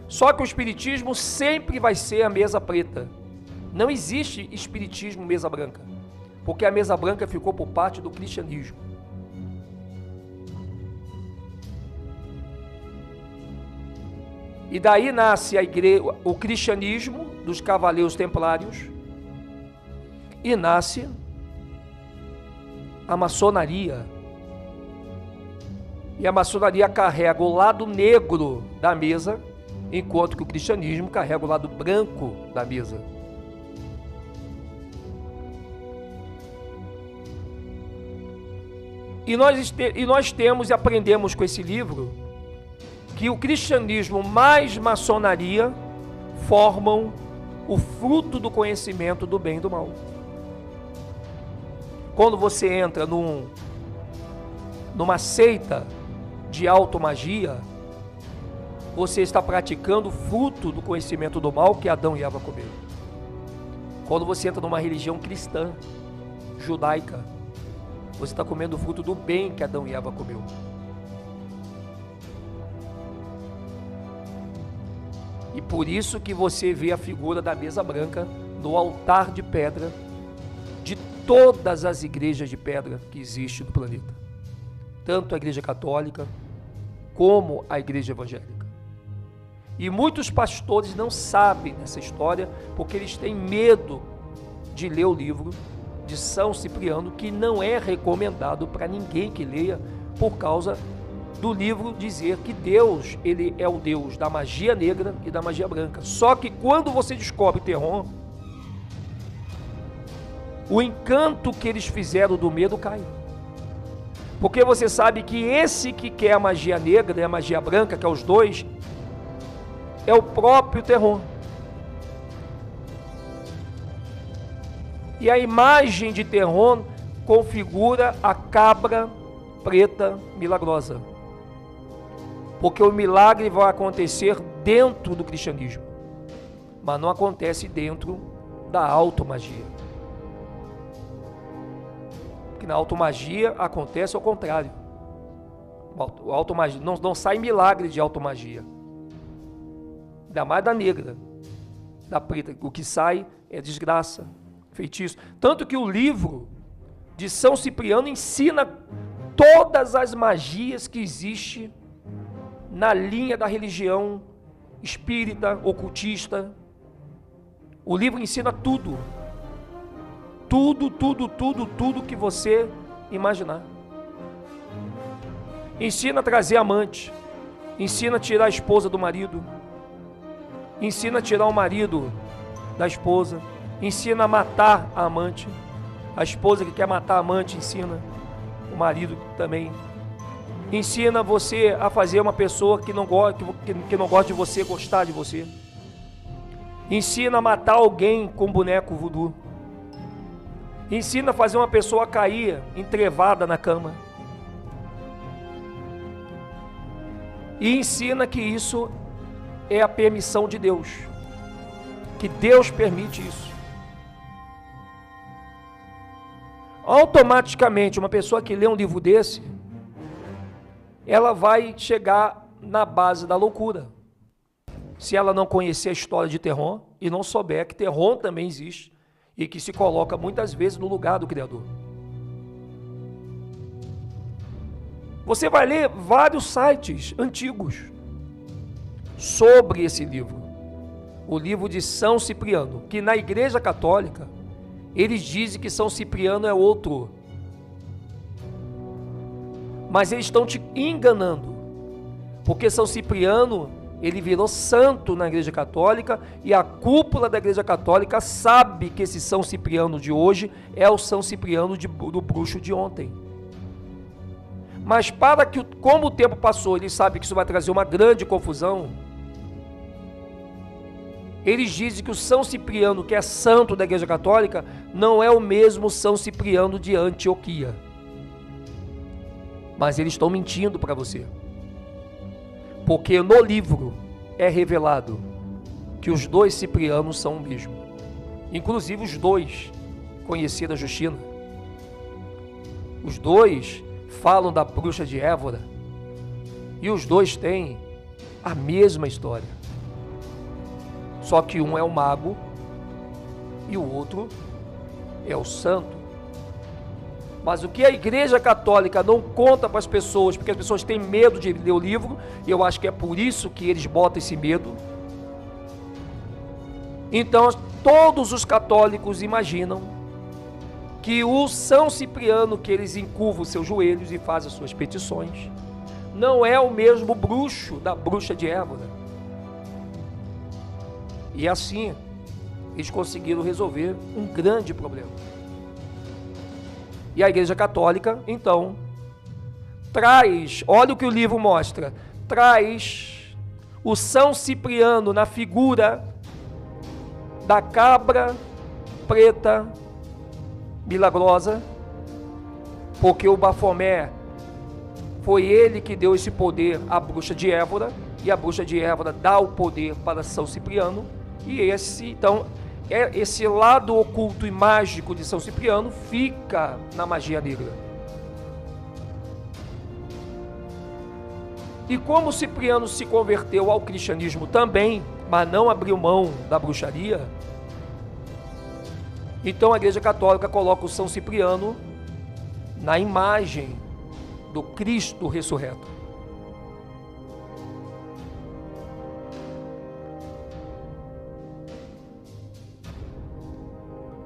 Speaker 1: Só que o espiritismo sempre vai ser a mesa preta. Não existe espiritismo mesa branca. Porque a mesa branca ficou por parte do cristianismo. E daí nasce o cristianismo dos cavaleiros templários e nasce a maçonaria. E a maçonaria carrega o lado negro da mesa, enquanto que o cristianismo carrega o lado branco da mesa. E nós temos e aprendemos com esse livro que o cristianismo mais maçonaria formam o fruto do conhecimento do bem e do mal. Quando você entra numa seita de automagia, você está praticando o fruto do conhecimento do mal que Adão e Eva comeram. Quando você entra numa religião cristã, judaica, você está comendo o fruto do bem que Adão e Eva comeu. E por isso que você vê a figura da mesa branca no altar de pedra de todas as igrejas de pedra que existem no planeta. Tanto a Igreja Católica como a Igreja Evangélica. E muitos pastores não sabem dessa história porque eles têm medo de ler o livro de São Cipriano, que não é recomendado para ninguém que leia, por causa do livro dizer que Deus, ele é o Deus da magia negra e da magia branca. Só que quando você descobre Terron, o encanto que eles fizeram do medo cai. Porque você sabe que esse que quer a magia negra e a magia branca, que é os dois, é o próprio Terron. E a imagem de Terron configura a cabra preta milagrosa. Porque o milagre vai acontecer dentro do cristianismo, mas não acontece dentro da automagia. Porque na automagia acontece ao contrário. O automagia, não sai milagre de automagia. Ainda mais da negra, da preta. O que sai é desgraça, feitiço. Tanto que o livro de São Cipriano ensina todas as magias que existem na linha da religião espírita, ocultista. O livro ensina tudo. tudo que você imaginar. Ensina a trazer amante, ensina a tirar a esposa do marido, ensina a tirar o marido da esposa, ensina a matar a amante, a esposa que quer matar a amante ensina, o marido também. Ensina você a fazer uma pessoa que não gosta de você, gostar de você. Ensina a matar alguém com boneco voodoo. Ensina a fazer uma pessoa cair entrevada na cama. E ensina que isso é a permissão de Deus. Que Deus permite isso. Automaticamente, uma pessoa que lê um livro desse, ela vai chegar na base da loucura. Se ela não conhecer a história de Terron e não souber que Terron também existe e que se coloca muitas vezes no lugar do Criador. Você vai ler vários sites antigos sobre esse livro. O livro de São Cipriano, que na Igreja Católica, eles dizem que São Cipriano é outro. Mas eles estão te enganando. Porque São Cipriano, ele virou santo na Igreja Católica e a cúpula da Igreja Católica sabe que esse São Cipriano de hoje é o São Cipriano do bruxo de ontem. Mas como o tempo passou, eles sabem que isso vai trazer uma grande confusão. Eles dizem que o São Cipriano, que é santo da Igreja Católica, não é o mesmo São Cipriano de Antioquia. Mas eles estão mentindo para você. Porque no livro é revelado que os dois Ciprianos são o mesmo. Inclusive os dois conheciam a Justina. Os dois falam da bruxa de Évora. E os dois têm a mesma história. Só que um é o mago e o outro é o santo. Mas o que a Igreja Católica não conta para as pessoas, porque as pessoas têm medo de ler o livro, e eu acho que é por isso que eles botam esse medo. Então, todos os católicos imaginam que o São Cipriano, que eles encurvam seus joelhos e fazem as suas petições, não é o mesmo bruxo da bruxa de Évora. E assim, eles conseguiram resolver um grande problema. E a Igreja Católica, então, traz, olha o que o livro mostra, traz o São Cipriano na figura da cabra preta milagrosa, porque o Bafomé foi ele que deu esse poder à bruxa de Évora, e a bruxa de Évora dá o poder para São Cipriano, e esse lado oculto e mágico de São Cipriano fica na magia negra. E como Cipriano se converteu ao cristianismo também, mas não abriu mão da bruxaria, então a Igreja Católica coloca o São Cipriano na imagem do Cristo ressurreto.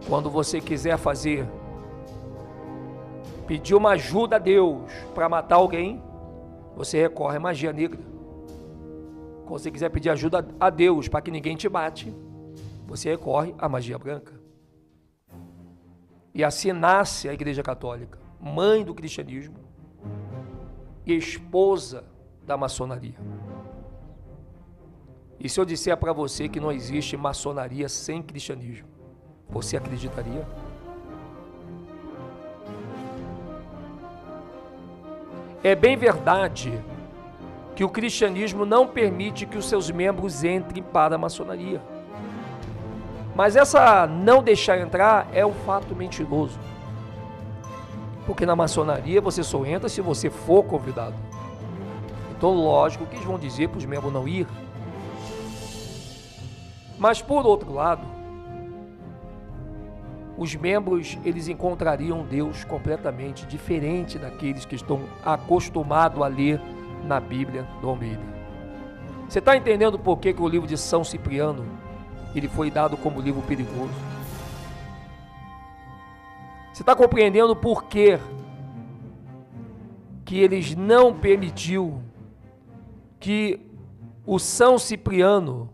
Speaker 1: Quando você quiser pedir uma ajuda a Deus para matar alguém, você recorre à magia negra. Quando você quiser pedir ajuda a Deus para que ninguém te mate, você recorre à magia branca. E assim nasce a Igreja Católica, mãe do cristianismo e esposa da maçonaria. E se eu disser para você que não existe maçonaria sem cristianismo, você acreditaria? É bem verdade que o cristianismo não permite que os seus membros entrem para a maçonaria. Mas essa não deixar entrar é um fato mentiroso. Porque na maçonaria você só entra se você for convidado. Então, lógico que eles vão dizer para os membros não ir. Mas, por outro lado, os membros, eles encontrariam Deus completamente diferente daqueles que estão acostumados a ler na Bíblia do Almeida. Você está entendendo por que o livro de São Cipriano, ele foi dado como livro perigoso? Você está compreendendo por quê que eles não permitiu que o São Cipriano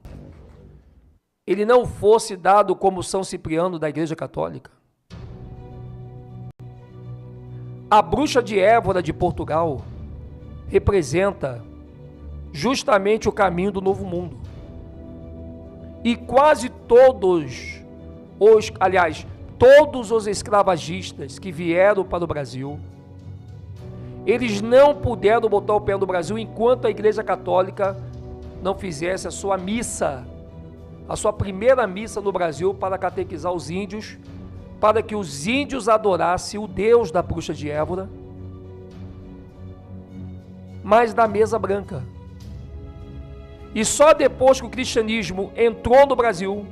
Speaker 1: ele não fosse dado como São Cipriano da Igreja Católica? A bruxa de Évora de Portugal representa justamente o caminho do novo mundo. E quase todos os escravagistas que vieram para o Brasil, eles não puderam botar o pé no Brasil enquanto a Igreja Católica não fizesse a sua missa, a sua primeira missa no Brasil para catequizar os índios, para que os índios adorassem o Deus da bruxa de Évora, mas da mesa branca. E só depois que o cristianismo entrou no Brasil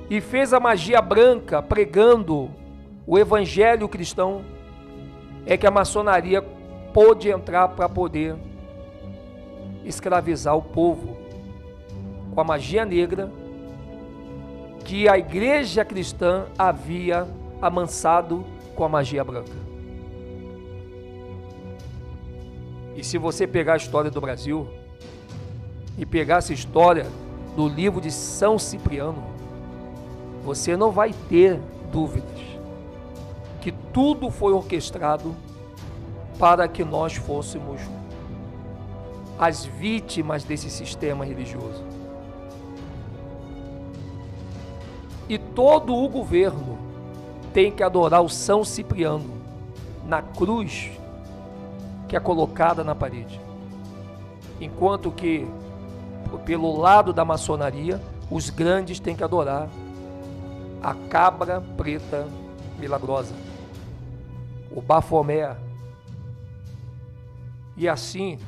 Speaker 1: e fez a magia branca pregando o evangelho cristão, é que a maçonaria pôde entrar para poder escravizar o povo com a magia negra que a igreja cristã havia amansado com a magia branca. E se você pegar a história do Brasil e pegar essa história do livro de São Cipriano, você não vai ter dúvidas que tudo foi orquestrado para que nós fôssemos as vítimas desse sistema religioso. E todo o governo tem que adorar o São Cipriano na cruz que é colocada na parede. Enquanto que, pelo lado da maçonaria, os grandes têm que adorar a cabra preta milagrosa, o Bafomé. E assim,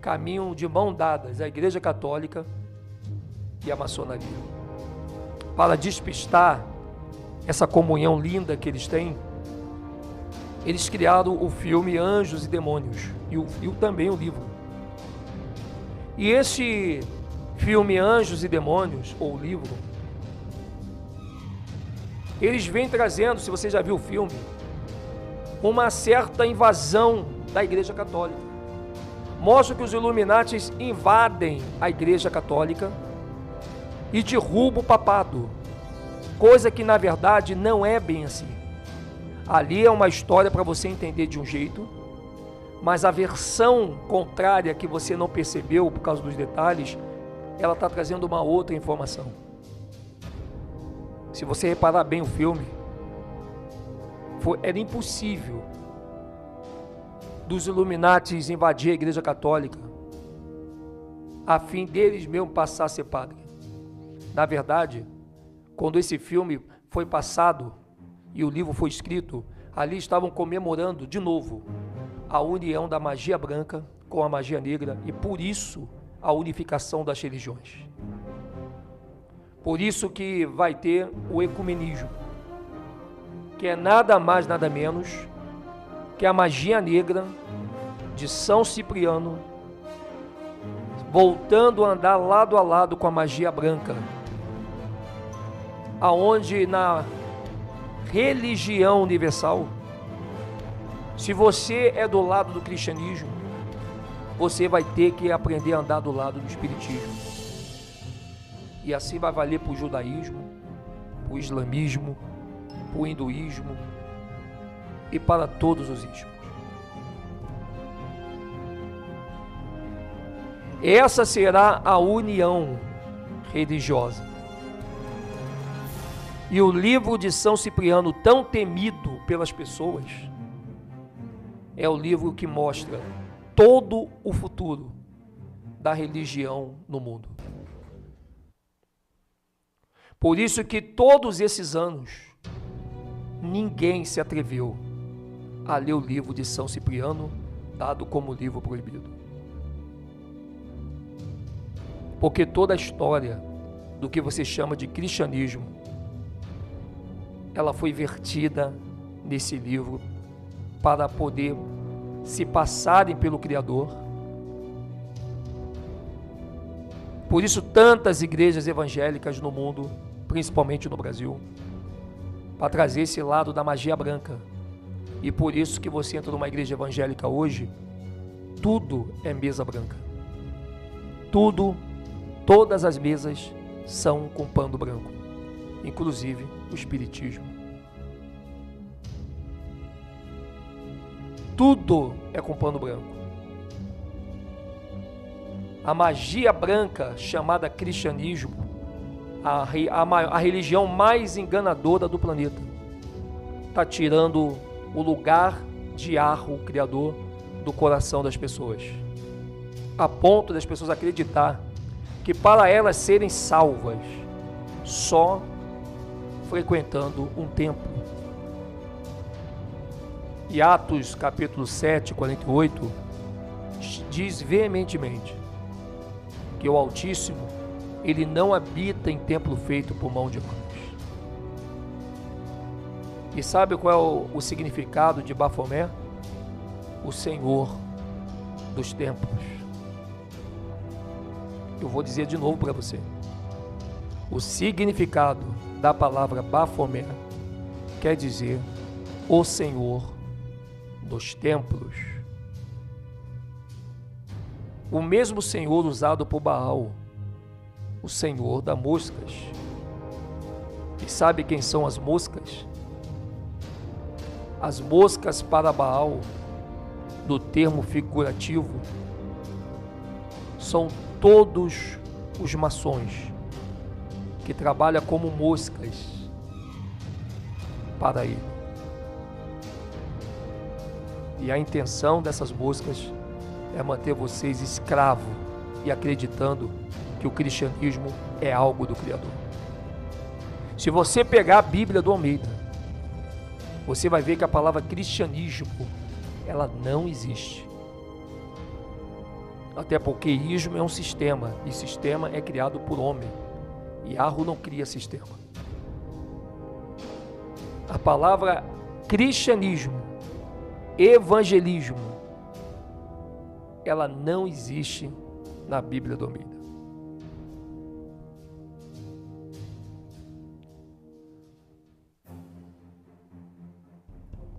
Speaker 1: caminham de mão dadas a Igreja Católica e a maçonaria. Para despistar essa comunhão linda que eles têm, eles criaram o filme Anjos e Demônios e também o livro. E esse filme Anjos e Demônios, ou livro, eles vêm trazendo, se você já viu o filme, uma certa invasão da Igreja Católica. Mostra que os Illuminatis invadem a Igreja Católica e derrubam o papado, coisa que na verdade não é bem assim. Ali é uma história para você entender de um jeito, mas a versão contrária que você não percebeu por causa dos detalhes, ela está trazendo uma outra informação. Se você reparar bem o filme, era impossível dos Illuminatis invadir a Igreja Católica a fim deles mesmo passar a ser padre. Na verdade, quando esse filme foi passado e o livro foi escrito, ali estavam comemorando de novo a união da magia branca com a magia negra e por isso a unificação das religiões. Por isso que vai ter o ecumenismo, que é nada mais nada menos que a magia negra de São Cipriano voltando a andar lado a lado com a magia branca, aonde na religião universal, se você é do lado do cristianismo, você vai ter que aprender a andar do lado do espiritismo. E assim vai valer para o judaísmo, para o islamismo, para o hinduísmo e para todos os ismos. Essa será a união religiosa. E o livro de São Cipriano, tão temido pelas pessoas, é o livro que mostra todo o futuro da religião no mundo. Por isso que todos esses anos, ninguém se atreveu a ler o livro de São Cipriano, dado como livro proibido. Porque toda a história do que você chama de cristianismo, ela foi vertida nesse livro para poder se passarem pelo Criador. Por isso tantas igrejas evangélicas no mundo, principalmente no Brasil, para trazer esse lado da magia branca. E por isso que você entra numa igreja evangélica hoje, tudo é mesa branca. Tudo, todas as mesas são com pano branco, inclusive o espiritismo. Tudo é com pano branco. A magia branca, chamada cristianismo, a religião mais enganadora do planeta, está tirando o lugar de Yahweh, o Criador, do coração das pessoas, a ponto das pessoas acreditar que para elas serem salvas, só frequentando um templo. E Atos capítulo 7, 48, diz veementemente que o Altíssimo, ele não habita em templo feito por mão de homens. E sabe qual é o significado de Bafomé? O Senhor dos templos. Eu vou dizer de novo para você. O significado da palavra Bafomé quer dizer o Senhor dos templos. O mesmo Senhor usado por Baal, o Senhor das moscas. E sabe quem são as moscas? As moscas para Baal, do termo figurativo, são todos os maçons que trabalham como moscas para ele. E a intenção dessas moscas é manter vocês escravos e acreditando que o cristianismo é algo do Criador. Se você pegar a Bíblia do Almeida, você vai ver que a palavra cristianismo, ela não existe. Até porque ismo é um sistema, e sistema é criado por homem. E Yahweh não cria sistema. A palavra cristianismo, evangelismo, ela não existe na Bíblia do Almeida.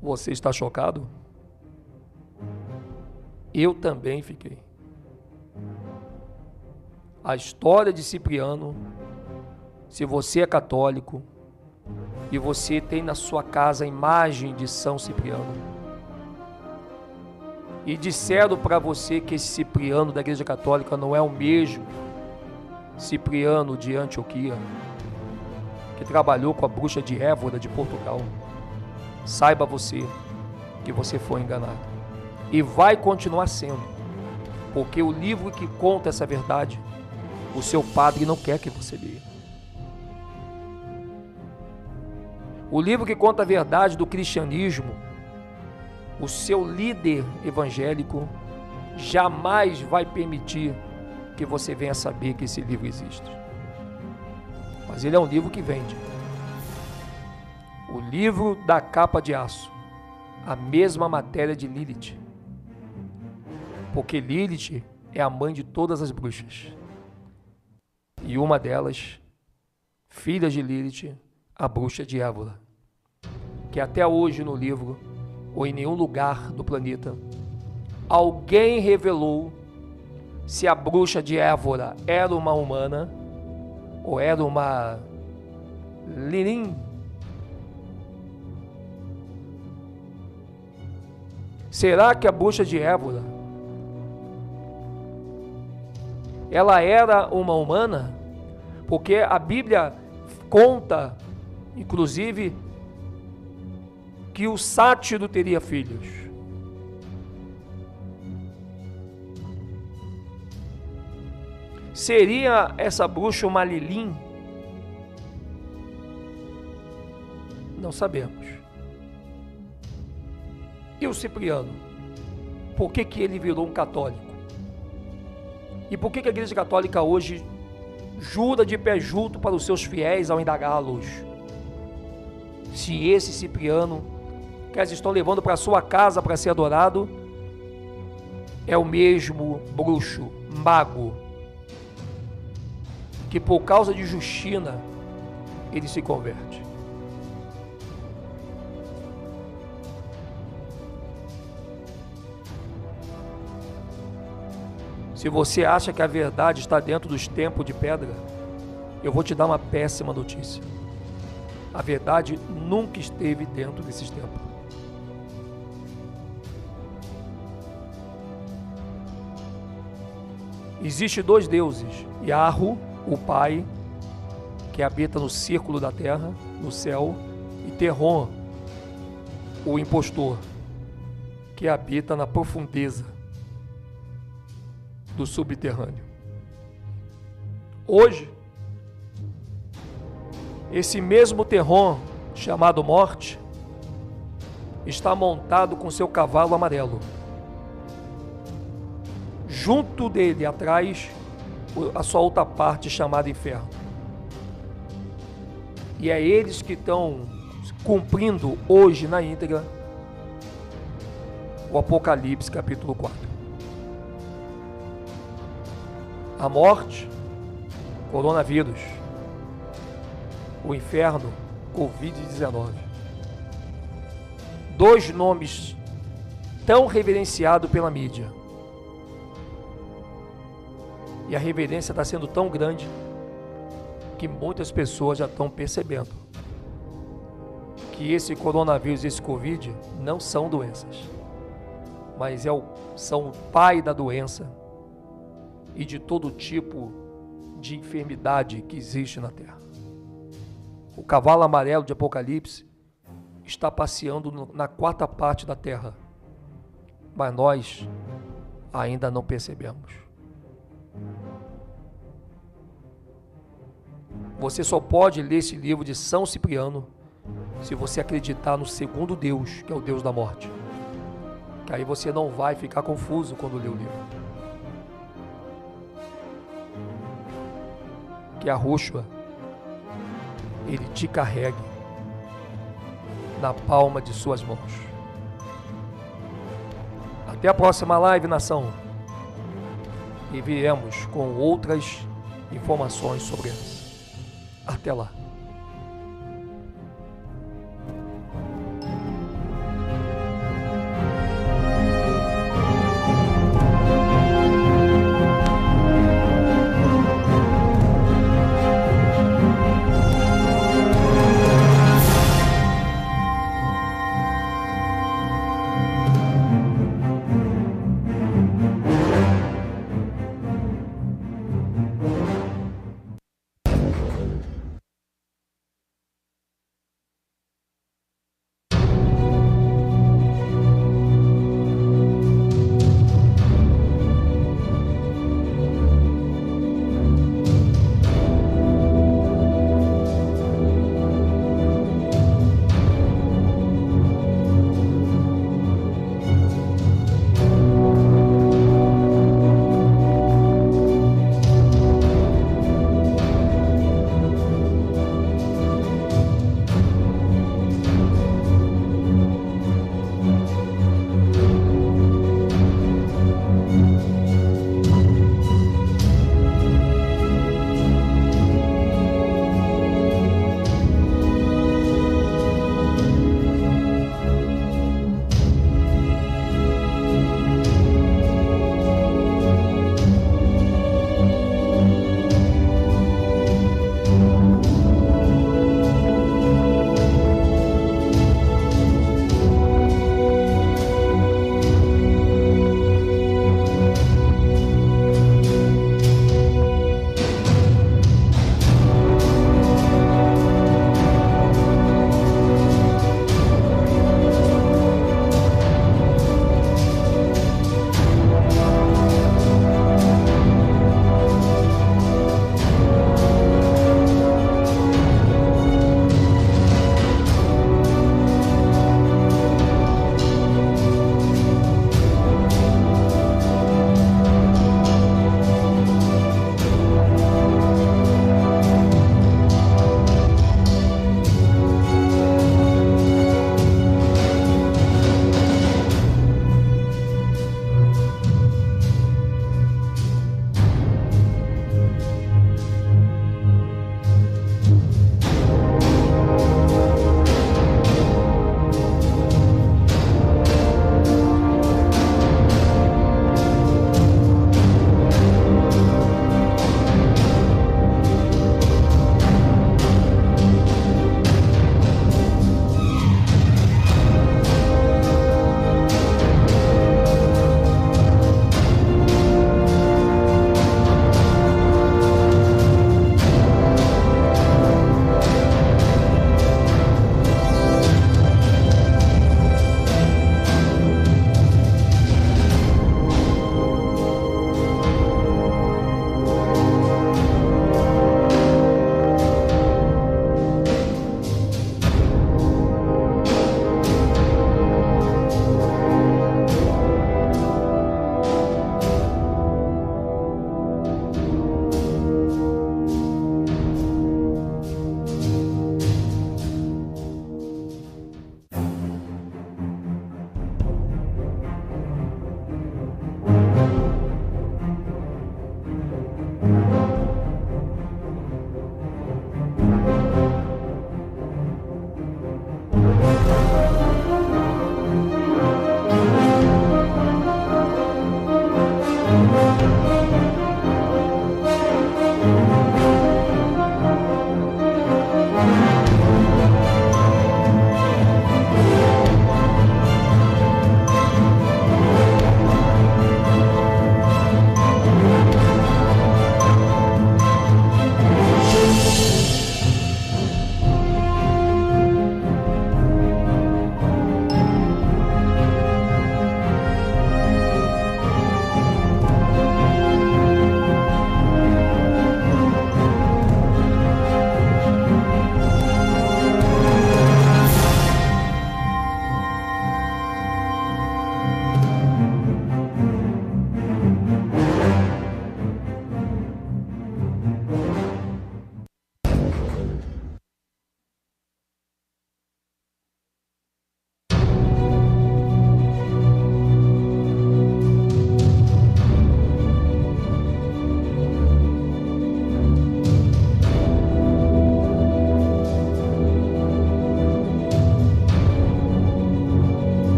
Speaker 1: Você está chocado? Eu também fiquei. A história de Cipriano, se você é católico e você tem na sua casa a imagem de São Cipriano, e disseram para você que esse Cipriano da Igreja Católica não é o mesmo Cipriano de Antioquia, que trabalhou com a bruxa de Évora de Portugal, saiba você que você foi enganado. E vai continuar sendo, porque o livro que conta essa verdade, o seu padre não quer que você leia. O livro que conta a verdade do cristianismo, o seu líder evangélico jamais vai permitir que você venha saber que esse livro existe. Mas ele é um livro que vende. O livro da capa de aço, a mesma matéria de Lilith. Porque Lilith é a mãe de todas as bruxas. E uma delas, filha de Lilith, a bruxa de Évora. Que até hoje no livro, ou em nenhum lugar do planeta, alguém revelou se a bruxa de Évora era uma humana ou era uma Lirim. Será que a bruxa de Évora, ela era uma humana? Porque a Bíblia conta, inclusive, que o sátiro teria filhos. Seria essa bruxa uma Lilim? Não sabemos. E o Cipriano? Por que que ele virou um católico? E por que que a Igreja Católica hoje jura de pé junto para os seus fiéis ao indagá-los? Se esse Cipriano, que eles estão levando para a sua casa para ser adorado, é o mesmo bruxo, mago, que por causa de Justina, ele se converte. Se você acha que a verdade está dentro dos templos de pedra, eu vou te dar uma péssima notícia. A verdade nunca esteve dentro desses templos. Existem dois deuses, Yahu, o Pai, que habita no círculo da terra, no céu, e Terron, o impostor, que habita na profundeza do subterrâneo. Hoje, esse mesmo Terron, chamado Morte, está montado com seu cavalo amarelo. Junto dele, atrás, a sua outra parte chamada Inferno. E é eles que estão cumprindo hoje na íntegra o Apocalipse capítulo 4. A morte, coronavírus. O inferno, Covid-19. Dois nomes tão reverenciados pela mídia. E a reverência está sendo tão grande que muitas pessoas já estão percebendo que esse coronavírus, esse Covid, não são doenças, mas são o pai da doença e de todo tipo de enfermidade que existe na Terra. O cavalo amarelo de Apocalipse está passeando na quarta parte da Terra, mas nós ainda não percebemos. Você só pode ler esse livro de São Cipriano se você acreditar no segundo Deus, que é o Deus da morte. Que aí você não vai ficar confuso quando ler o livro. Que a Yahushua, ele te carregue na palma de suas mãos. Até a próxima live, nação. E viremos com outras informações sobre essa. Até lá.